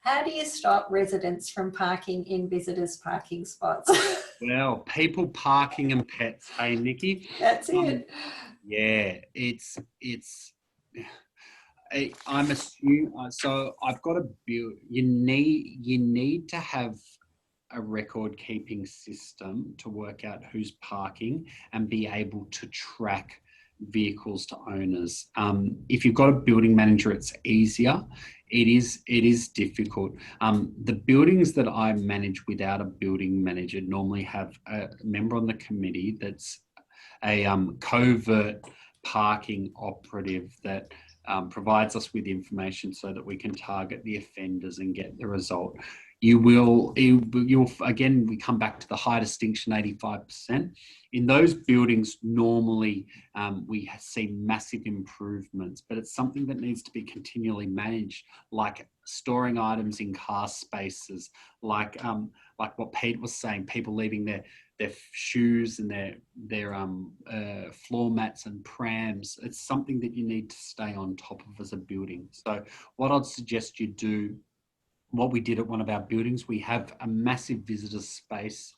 How do you stop residents from parking in visitors' parking spots? Well, people, parking and pets, hey, Nikki? That's it. Yeah, I'm assuming, so I've got a build, you need to have a record keeping system to work out who's parking and be able to track vehicles to owners. If you've got a building manager, it's easier. It is difficult. The buildings that I manage without a building manager normally have a member on the committee that's a covert parking operative that provides us with information so that we can target the offenders and get the result. You'll again, we come back to the high distinction, 85%. In those buildings, normally we see massive improvements, but it's something that needs to be continually managed, like storing items in car spaces, like what Pete was saying, people leaving their shoes and their floor mats and prams. It's something that you need to stay on top of as a building. So what I'd suggest you do, what we did at one of our buildings, we have a massive visitors space,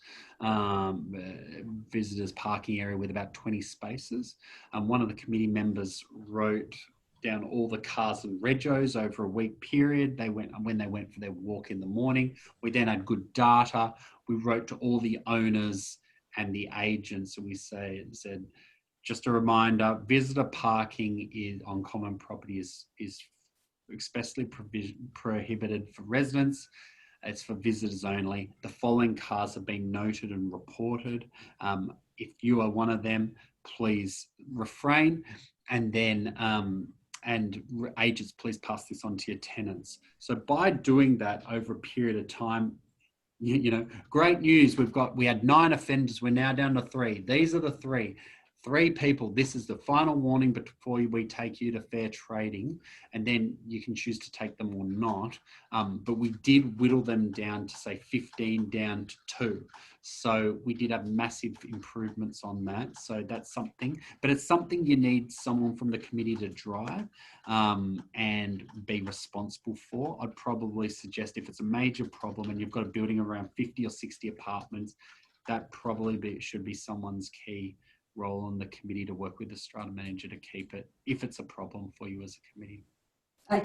visitors parking area with about 20 spaces. One of the committee members wrote down all the cars and regos over a week period. When they went for their walk in the morning. We then had good data. We wrote to all the owners and the agents, and we said, just a reminder, visitor parking on common property is expressly prohibited for residents. It's for visitors only. The following cars have been noted and reported. If you are one of them, please refrain. And then agents, please pass this on to your tenants. So by doing that over a period of time, you know, great news. We had 9 offenders. We're now down to 3. These are the 3 people. This is the final warning before we take you to fair trading, and then you can choose to take them or not. But we did whittle them down to, say, 15 down to 2. So we did have massive improvements on that. So that's something, but it's something you need someone from the committee to drive and be responsible for. I'd probably suggest, if it's a major problem and you've got a building around 50 or 60 apartments, that probably should be someone's key role on the committee to work with the strata manager to keep it, if it's a problem for you as a committee.